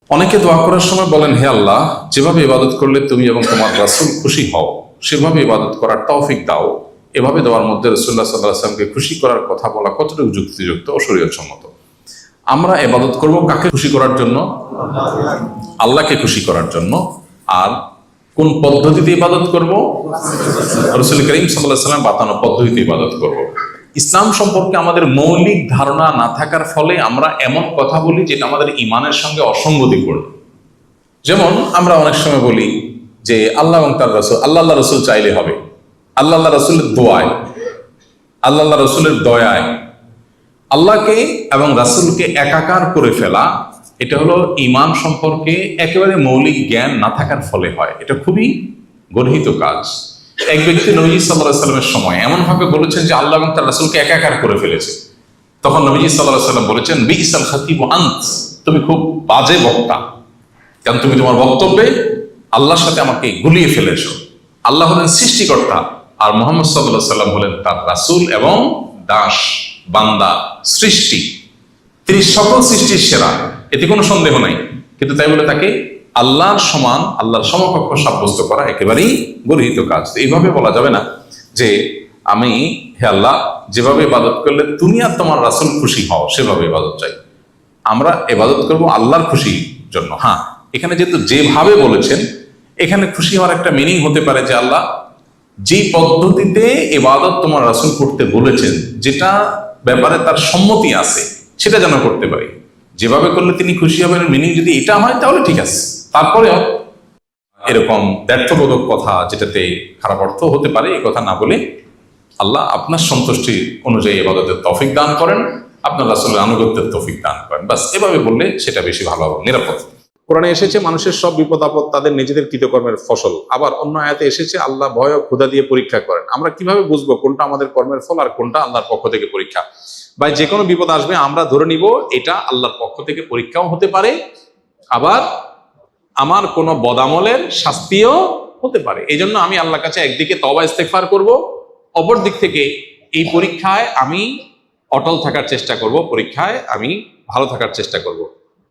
অনেকে দোয়া করার সময় বলেন, হে আল্লাহ, যেভাবে ইবাদত করলে তুমি এবং তোমার রাসূল খুশি হও সেভাবে ইবাদত করার তৌফিক দাও। এভাবে দেওয়ার মধ্যে রাসূলুল্লাহ সাল্লাল্লাহু আলাইহি ওয়াসাল্লামকে খুশি করার কথা বলা কতটুকু যুক্তিযুক্ত ও শরীয়তসম্মত? আমরা ইবাদত করব কাকে খুশি করার জন্য? আল্লাহকে খুশি করার জন্য। আর কোন পদ্ধতিতে ইবাদত করব? রাসূল করিম সাল্লাল্লাহু আলাইহি ওয়াসাল্লাম বাতানো পদ্ধতিতে ইবাদত করব। ইসলাম সম্পর্কে আমাদের মৌলিক ধারণা না থাকার ফলে আমরা এমন কথা বলি যেটা আমাদের ঈমানের সঙ্গে অসঙ্গতিপূর্ণ। যেমন আমরা অনেক সময় বলি যে আল্লাহ এবং তার রাসূল, আল্লাহ রাসূল চাইলে হবে, আল্লাহ রাসূলের দোয়ায়, আল্লাহ রাসূলের দয়ায়। আল্লাহকে এবং রাসূলকে একাকার করে ফেলা, এটা হলো ঈমান সম্পর্কে একেবারে মৌলিক জ্ঞান না থাকার ফলে হয়। এটা খুবই গর্হিত কাজ। এক ব্যক্তি নবী সাল্লাল্লাহু আলাইহি সাল্লামের সময় এমন ভাবে বলেছেন যে আল্লাহ এবং তার রাসূলকে একাকার করে ফেলেছে। তখন নবী সাল্লাল্লাহু আলাইহি সাল্লাম বলেছেন, বিইসাল খাতিবু আনত, তুমি খুব বাজে বক্তা, কারণ তুমি তোমার বক্তব্যে আল্লাহর সাথে আমাকে গুলিয়ে ফেলেছো। আল্লাহ হলেন সৃষ্টিকর্তা আর মুহাম্মদ সাল্লাল্লাহু আলাইহি সাল্লাম হলেন তার রাসূল এবং দাস, বান্দা, সৃষ্টি। তিনি সকল সৃষ্টির সেরা, এতে কোনো সন্দেহ নাই। কিন্তু তাই বলে তাকে আল্লাহর সমান, আল্লাহর সমকক্ষ সাব্যস্ত করা একেবারেই গর্হিত কাজ। এইভাবে বলা যাবে না যে আমি, হে আল্লাহ, যেভাবে ইবাদত করলে তুমি আর তোমার রাসূল খুশি হও সেভাবে ইবাদত চাই। আমরা ইবাদত করব আল্লাহর খুশির জন্য। হ্যাঁ, এখানে যেহেতু যেভাবে বলেছেন, এখানে খুশি হওয়ার একটা মিনিং হতে পারে যে আল্লাহ যে পদ্ধতিতে ইবাদত তোমার রাসূল করতে বলেছেন, যেটা ব্যাপারে তার সম্মতি আছে, সেটা যেন করতে পারি। যেভাবে করলে তিনি খুশি হবেন মিনিং যদি এটা হয় তাহলে ঠিক আছে। তারপরেও এরকম ব্যর্থবোধক কথা যেটাতে খারাপ অর্থ হতে পারে, এই কথা না বলে আল্লাহ আপনার সন্তুষ্টি অনুযায়ী ইবাদতের তৌফিক দান করেন, আপনার রাসূলের আনুগত্যের তৌফিক দান করেন, বাস এভাবে বললে সেটা বেশি ভালো হবে, নিরাপদ। কোরআনে এসেছে মানুষের সব বিপদ আপদ তাদের নিজেদের কৃতকর্মের ফসল। আবার অন্য আয়াতে এসেছে আল্লাহ ভয় ও ক্ষুধা দিয়ে পরীক্ষা করেন। আমরা কিভাবে বুঝবো কোনটা আমাদের কর্মের ফল আর কোনটা আল্লাহর পক্ষ থেকে পরীক্ষা? বা যে কোনো বিপদ আসবে আমরা ধরে নিব এটা আল্লাহর পক্ষ থেকে পরীক্ষাও হতে পারে, আবার আমার কোনো বদামলের শাস্তিও হতে পারে। এই জন্য আমি আল্লাহর কাছে একদিকে তওবা ইস্তেগফার করব, অপর দিক থেকে এই পরীক্ষায় আমি অটল থাকার চেষ্টা করব, পরীক্ষায় আমি ভালো থাকার চেষ্টা করব।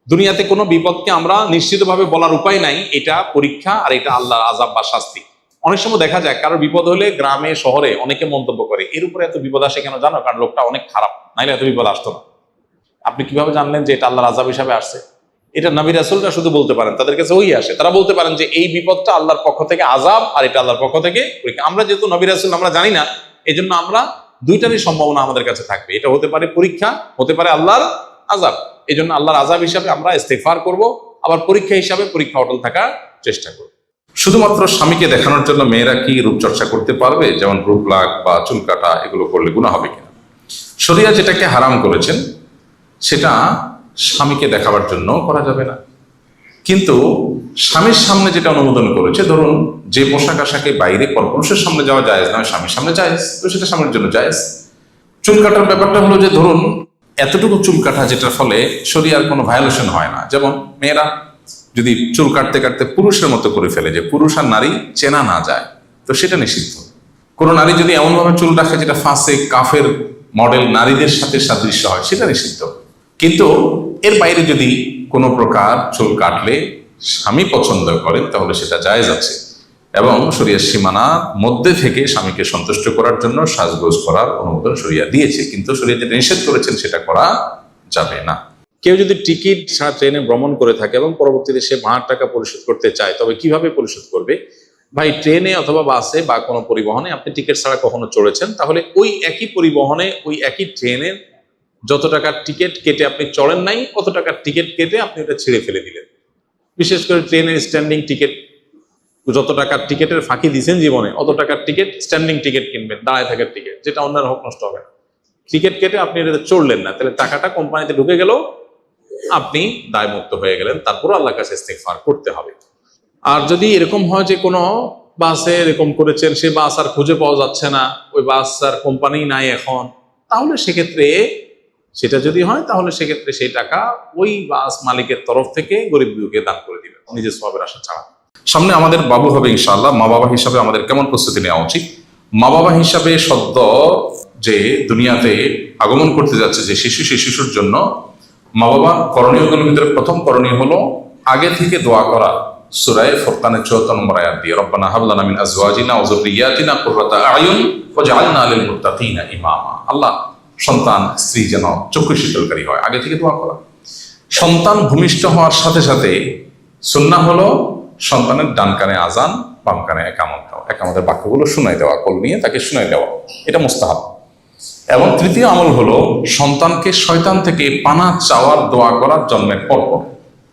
দুনিয়াতে কোনো বিপদকে আমরা নিশ্চিতভাবে বলার উপায় নাই এটা পরীক্ষা আর এটা আল্লাহর আযাব বা শাস্তি। অনেক সময় দেখা যায় কারো বিপদ হলে গ্রামে শহরে অনেকে মন্তব্য করে, এর উপরে এত বিপদ আসে কেন জানো? কারণ লোকটা অনেক খারাপ, নাইলে এত বিপদ আসতো না। আপনি কিভাবে জানলেন যে এটা আল্লাহর আযাব হিসাবে আসছে? এটা নবী রাসূলরা শুধু বলতে পারেন, তাদের কাছে ওই আসে, তারা বলতে পারেন যে এই বিপদটা আল্লাহর পক্ষ থেকে আযাব আর এটা আল্লাহর পক্ষ থেকে পরীক্ষা। আমরা যেহেতু নবী রাসূল আমরা জানি না, এই জন্য আমরা দুইটারই সম্ভাবনা আমাদের কাছে থাকবে। এটা হতে পারে পরীক্ষা, হতে পারে আল্লাহর আযাব। এই জন্য আল্লাহর আযাব হিসাবে আমরা ইস্তেগফার করব, আবার পরীক্ষা হিসাবে পরীক্ষা অটল থাকার চেষ্টা করব। শুধুমাত্র স্বামীকে দেখানোর জন্য মেয়েরা কি রূপচর্চা করতে পারবে? যেমন রূপ লাগ বা চুল কাটা, এগুলো করলে গুনাহ হবে কিনা? শরিয়া যেটাকে হারাম করেছেন সেটা স্বামীকে দেখাবার জন্য করা যাবে না, কিন্তু স্বামীর সামনে যেটা অনুমোদন করেছে, ধরুন যে পোশাক আশাকে বাইরে পরপুরুষের সামনে যাওয়া জায়েজ নয়, স্বামীর সামনে জায়েজ, তো সেটা স্বামীর জন্য জায়েজ। চুল কাটার ব্যাপারটা হলো যে ধরুন এতটুকু চুল কাটা যেটার ফলে শরীয়তের কোনো ভায়োলেশন হয় না। যেমন মেয়েরা যদি চুল কাটতে কাটতে পুরুষের মতো করে ফেলে, যে পুরুষ আর নারী চেনা না যায়, তো সেটা নিষিদ্ধ। কোনো নারী যদি এমনভাবে চুল রাখে যেটা ফাঁসে কাফের মডেল নারীদের সাথে সাদৃশ্য হয়, সেটা নিষিদ্ধ। কিন্তু এর বাইরে যদি কোনো প্রকার চুল কাটলে স্বামী পছন্দ করেন তাহলে সেটা জায়েজ আছে, এবং শরীয়তের সীমানার মধ্যে থেকে স্বামীকে সন্তুষ্ট করার জন্য সাজগোজ করার অনুমোদন শরীয়ত দিয়েছে, কিন্তু শরীয়ত যেটা নিষেধ করেছেন সেটা করা যাবে না। কেউ যদি টিকিট ছাড়া ট্রেনে ভ্রমণ করে থাকে এবং পরবর্তীতে সে ভাড়ার টাকা পরিশোধ করতে চায়, তবে কিভাবে পরিশোধ করবে? ভাই, ট্রেনে অথবা বাসে বা কোনো পরিবহনে আপনি টিকিট ছাড়া কখনো চড়েছেন, তাহলে ওই একই পরিবহনে ওই একই ট্রেনের যত টাকার টিকিট কেটে আপনি চড়েন নাই, কত টাকার টিকিট কেটে আপনি ওটা ছিঁড়ে ফেলে দিলেন। বিশেষ করে ট্রেনের স্ট্যান্ডিং টিকিট, যত টাকার টিকিটের ফাঁকি দিয়েছেন জীবনে, অত টাকার টিকিট স্ট্যান্ডিং টিকিট কিনবেন, দাঁড়ায় থাকার টিকিট, যেটা অন্যের হক নষ্ট হবে। টিকিট কেটে আপনি এটা চড়লেন না, তাহলে টাকাটা কোম্পানিতে ঢুকে গেল, আপনি দায়মুক্ত হয়ে গেলেন। তারপর আল্লাহর কাছে ইস্তেগফার করতে হবে। আর যদি এরকম হয় যে কোনো বাসে এরকম করেছেন, সে বাস আর খুঁজে পাওয়া যাচ্ছে না, ওই বাস আর কোম্পানি নাই এখন, তাহলে সেক্ষেত্রে সেটা যদি হয় তাহলে সেক্ষেত্রে সেই টাকা ওই বাস মালিকের তরফ থেকে গরিব দুঃখীকে দান করে দিবেন, নিজের সওয়াবের আশা ছাড়া। সামনে আমাদের বাবু হবে ইনশাআল্লাহ। মা বাবা হিসাবে আমাদের কেমন প্রস্তুতি নেওয়া উচিত? মা বাবা হিসাবে সদ্য যে দুনিয়াতে আগমন করতে যাচ্ছে যে শিশু, সেই শিশুর জন্য মা বাবা করণীয়গুলোর ভিতরে প্রথম করণীয় হলো আগে থেকে দোয়া করা। সূরা ফুরকানের 74 নম্বর আয়াত দিয়ে, রব্বানা হাব লানা মিন আজওয়াজিনা ওয়া যুররিয়াতিনা কুররাতা আয়ুন ওয়াজআলনা লিল মুত্তাকিনা ইমামা। আল্লাহ সন্তান স্ত্রী যেন চক্ষু শীতলকারী হয়, আগে থেকে দোয়া করা। সন্তান ভূমিষ্ঠ হওয়ার সাথে সাথে সুন্নাহ হলো সন্তানের ডান কানে আজান, বাম কানে একামত দেওয়া, একামতের বাক্যগুলো শুনাই দেওয়া, কোল নিয়ে তাকে শুনাই দেওয়া, এটা মুস্তাহাব। এবং তৃতীয় আমল হলো সন্তানকে শয়তান থেকে পানা চাওয়ার দোয়া করার জন্মের পর।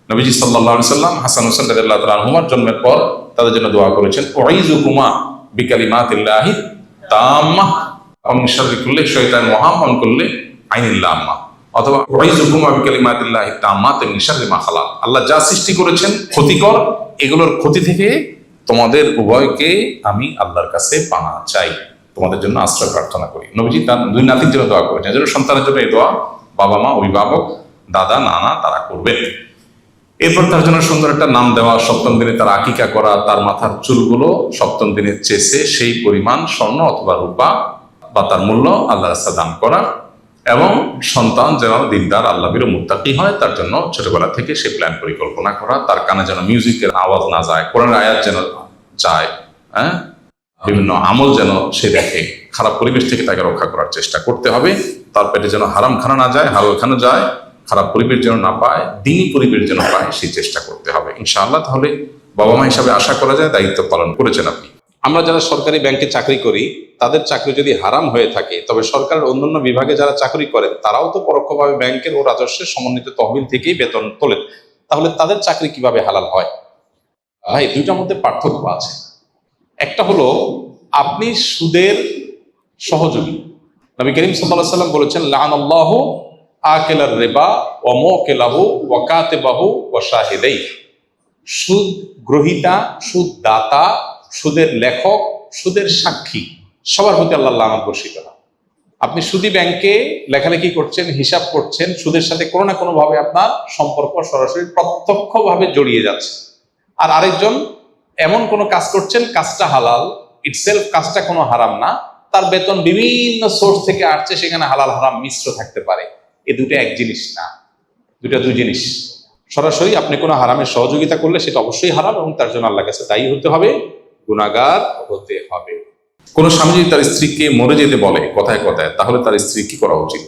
নবীজি সাল্লাল্লাহু আলাইহি সাল্লাম হাসান হোসেন রাদিয়াল্লাহু তাআলা আনহুমার জন্মের পর তাদের জন্য দোয়া করেছেন, উইযুকুমা বিকালিমাতিল্লাহি তাম্মাহ মিন শাররি কুল্লি শাইতান মুহাম্মাদ কুল্লি আইনিল লাম্মা, অথবা উইযুকুমা বিকালিমাতিল্লাহি তাম্মাতি মিন শাররি মা খালাক। আল্লাহ যা সৃষ্টি করেছেন ক্ষতিকর, এগুলোর ক্ষতি থেকে তোমাদের উভয়কে আমি আল্লাহর কাছে পানা চাই, তোমাদের জন্য আশ্রয় প্রার্থনা করি। নবীজি তার দুই নাতির জন্য দোয়া করেছেন, যেন সন্তানের জন্য এই দোয়া বাবা মা, অভিভাবক, দাদা, নানা তারা করবেন। এরপর তার জন্য সুন্দর একটা নাম দেওয়া, সপ্তম দিনে তার আকিকা করা, তার মাথার চুলগুলো সপ্তম দিনে চেষে সেই পরিমাণ স্বর্ণ অথবা রূপা বা তার মূল্য আল্লাহর রাস্তায় দান করা, এবং সন্তান যেন দিনদার আল্লাহর মুত্তাকি হয় তার জন্য ছোটবেলা থেকে সে প্ল্যান পরিকল্পনা করা। তার কানে যেন মিউজিকের আওয়াজ না যায়, কোরআনের আয়াত যেন যায়, বিভিন্ন আমল যেন সে দেখে, খারাপ পরিবেশ থেকে তাকে রক্ষা করার চেষ্টা করতে হবে। তার পেটে যেন হারাম খানা না যায়, হালাল খানা যায়, খারাপ পরিবেশ যেন না পায়, দিনী পরিবেশ যেন পায়, সেই চেষ্টা করতে হবে ইনশাআল্লাহ। তাহলে বাবা মা হিসাবে আশা করা যায় দায়িত্ব পালন করেছেন আপনি। আমরা যারা সরকারি ব্যাংকে চাকরি করি, তাদের চাকরি যদি হারাম হয়ে থাকে, তবে সরকারের অন্যান্য বিভাগে যারা চাকরি করেন তারাও তো পরোক্ষভাবে ব্যাংকের ও রাজস্বের সমন্বিত তহবিল থেকেই বেতন তোলেন, তাহলে তাদের চাকরি কিভাবে হালাল হয়? ভাই, দুইটার মধ্যে পার্থক্য আছে। একটা হলো আপনি সুদের সহযোগী। নবী করিম সাল্লাল্লাহু আলাইহি ওয়াসাল্লাম বলেছেন, লাআনাল্লাহু আকিলার রিবা ওয়া মুকিলাহু ওয়া কাতিবাহু ওয়া শাহিদাইহি। সুদ গ্রহীতা, সুদ দাতা, সুদের লেখক, সুদের সাক্ষী, সবার প্রতি আল্লাহ লানত বর্ষিত হয়। আপনি সুদী ব্যাংকে লেখালেখি করছেন, হিসাব করছেন, সুদের সাথে কোনো না কোনো ভাবে আপনার সম্পর্ক সরাসরি প্রত্যক্ষভাবে জড়িয়ে যাচ্ছে। আর আরেকজন এমন কোনো কাজ করছেন, কাজটা হালাল ইটসেলফ, কাজটা কোনো হারাম না, তার বেতন বিভিন্ন সোর্স থেকে আসছে, সেখানে হালাল হারাম মিশ্র থাকতে পারে। এই দুটো এক জিনিস না, দুটো দুই জিনিস। সরাসরি আপনি কোনো হারামের সহযোগিতা করলে সেটা অবশ্যই হারাম, এবং তার জন্য আল্লাহর কাছে দায়ী হতে হবে, গুনাহগার হতে হবে। কোন স্বামী যদি তার স্ত্রীকে মরে যেতে বলে কথায় কথায়, তাহলে তার স্ত্রী কি করা উচিত?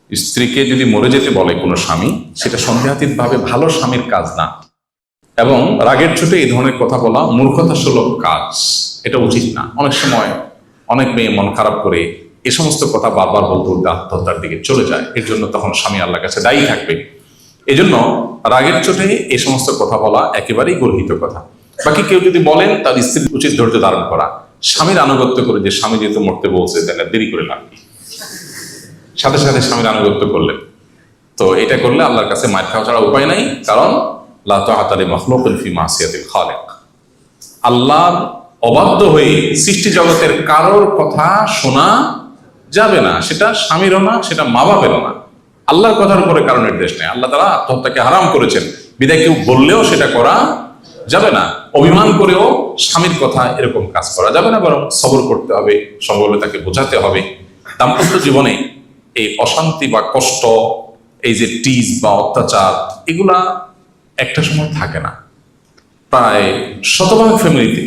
স্ত্রীকে যদি মরে যেতে বলে কোনো স্বামী, সেটা সন্দেহাতীত ভাবে ভালো স্বামীর কাজ না, এবং রাগের চোটে এই ধরনের কথা বলা মূর্খতাসুলভ কাজ, এটা উচিত না। অনেক সময় অনেক মেয়ে মন খারাপ করে এ সমস্ত কথা বারবার বলতে বলতে আত্মহত্যার দিকে চলে যায়। এর জন্য তখন স্বামী আল্লাহর কাছে দায়ী থাকবে। এজন্য রাগের চোটে এই সমস্ত কথা বলা একেবারেই গর্হিত কথা। বাকি কেউ যদি বলেন, তার স্ত্রীর উচিত ধৈর্য ধারণ করা, স্বামীর আনুগত্য করে, যে স্বামী যেহেতু মরতে বলছে তাহলে দেরি করে লাভ কি, সাথে সাথে স্বামীর আনুগত্য করলেন, তো এটা করলে আল্লাহর কাছে মার খাওয়া ছাড়া উপায় নাই। কারণ লা তাআতা লি মাখলুকিন ফি মাসিয়াতিল খালিক, আল্লাহর অবাধ্য হয়ে সৃষ্টি জগতের কারোর কথা শোনা যাবে না, সেটা স্বামীরও না, সেটা মা বাপেরও না। আল্লাহর কথার উপরে কারো নির্দেশ নেই। আল্লাহ তাআলা আত্মহত্যাকে হারাম করেছেন, বিধায় কেউ বললেও সেটা করা যাবে না। অভিমান করেও স্বামীর কথা এরকম কাজ করা যাবে না, বরং সবর করতে হবে, সম্ভবে তাকে বোঝাতে হবে। দাম্পত্য জীবনে এই অশান্তি বা কষ্ট, এই যে টিজ বা অত্যাচার, এগুলা একটা সময় থাকে না। প্রায় শতভাগ ফ্যামিলিতে,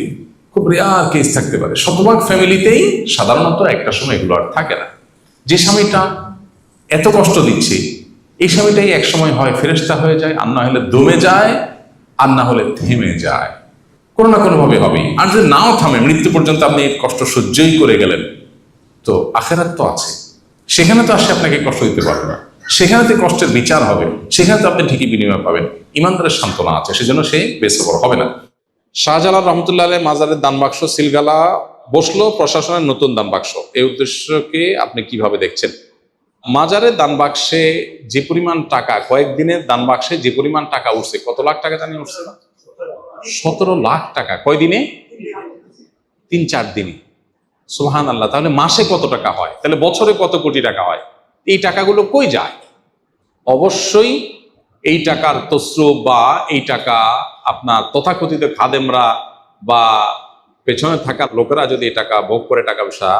খুব রেয়ার কেস থাকতে পারে, শতভাগ ফ্যামিলিতেই সাধারণত একটা সময় এগুলো আর থাকে না। যে স্বামীটা এত কষ্ট দিচ্ছে, এই স্বামীটাই এক সময় হয় ফেরেশতা হয়ে যায়, আর না হলে দমে যায়, আর না হলে থেমে যায়, কোনো না কোনো ভাবে হবে। আর যদি নাও থামে, মৃত্যু পর্যন্ত আপনি এই কষ্ট সহ্যই করে গেলেন, তো আখেরাত তো আছে, সেখানে তো আসে আপনাকে কষ্ট দিতে পারবে না, সেখানে তো কষ্টের বিচার হবে, সেখানে তো আপনি ঠিকই বিনিময় পাবেন। ইমানদারের সান্ত্বনা আছে, সেজন্য সে বেসবর হবে না। শাহজালাল রহমতুল্লাহ আলাইহি মাজারের দান বাক্স সিলগালা বসলো প্রশাসনের নতুন দান বাক্স, এই উদ্দেশ্যকে আপনি কিভাবে দেখছেন? মাজারের দান বাক্সে যে পরিমাণ টাকা, কয়েকদিনের দান বাক্সে যে পরিমাণ টাকা উঠছে, কত লাখ টাকা জানি উঠছে না? 17 লাখ টাকা। কয় দিনে? 3-4 দিনে। সুবহানাল্লাহ। তাহলে মাসে কত টাকা হয়? তাহলে বছরে কত কোটি টাকা হয়? এই টাকাগুলো কই যায়? অবশ্যই এই টাকার তসরুপ বা এই টাকা আপনার তথাকথিত খাদেমরা বা পেছনে থাকা লোকেরা যদি এই টাকা ভোগ করে টাকা পয়সা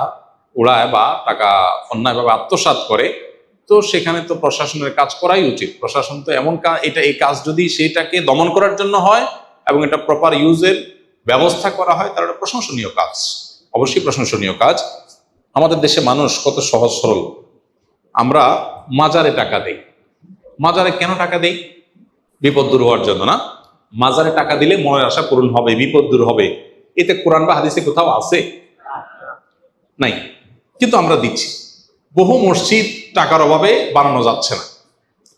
উড়ায় বা টাকা অন্যায়ভাবে আত্মসাৎ করে, তো সেখানে তো প্রশাসনের কাজ করাই উচিত। প্রশাসন তো এমন এই কাজ যদি সেটাকে দমন করার জন্য হয় এবং এটা প্রপার ইউজের ব্যবস্থা করা হয়, তাহলে এটা প্রশংসনীয় কাজ, অবশ্যই প্রশংসনীয় কাজ। আমাদের দেশে মানুষ কত সহজ সরল। আমরা মাজারে টাকা দেই। মাজারে কেন টাকা দেই? বিপদ দূর হওয়ার জন্য না? মাজারে টাকা দিলে মনের আশা পূরণ হবে, বিপদ দূর হবে, এতে কোরআন বা হাদিসে কোথাও আছে? নাই, কিন্তু আমরা দিচ্ছি। বহু মসজিদ টাকার অভাবে বানানো যাচ্ছে না,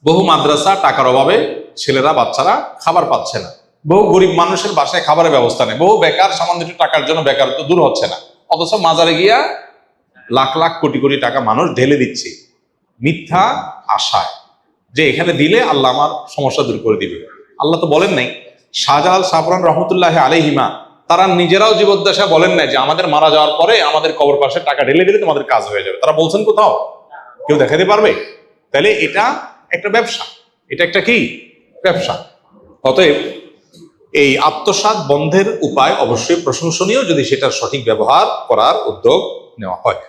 বহু মাদ্রাসা টাকার অভাবে ছেলেরা বাচ্চারা খাবার পাচ্ছে না, বহু গরিব মানুষের বাসায় খাবারের ব্যবস্থা নেই, বহু বেকার সামান্য একটু টাকার জন্য বেকারত্ব দূর হচ্ছে না, অথচ মাজারে গিয়া লাখ লাখ কোটি কোটি টাকা মানুষ ঢেলে দিচ্ছে মিথ্যা আশায় যে এখানে দিলে আল্লাহ আমার সমস্যা দূর করে দিবে। আল্লাহ তো বলেন নাই। শাহজালাল সাফরান রহমতুল্লাহ আলাইহিমা তারা নিজেরাও জীবদ্দশায় বলেন নাই যে আমাদের মারা যাওয়ার পরে আমাদের কবর পাশে টাকা ঢেলে দিলে তোমাদের কাজ হয়ে যাবে। তারা বলছেন কোথাও? কেউ দেখাতে পারবে? তাহলে এটা একটা ব্যবসা, এটা একটা কি ব্যবসা। অতএব এই আত্মসাৎ বন্ধের উপায় অবশ্যই প্রশংসনীয় যদি সেটার সঠিক ব্যবহার করার উদ্যোগ নেওয়া হয়।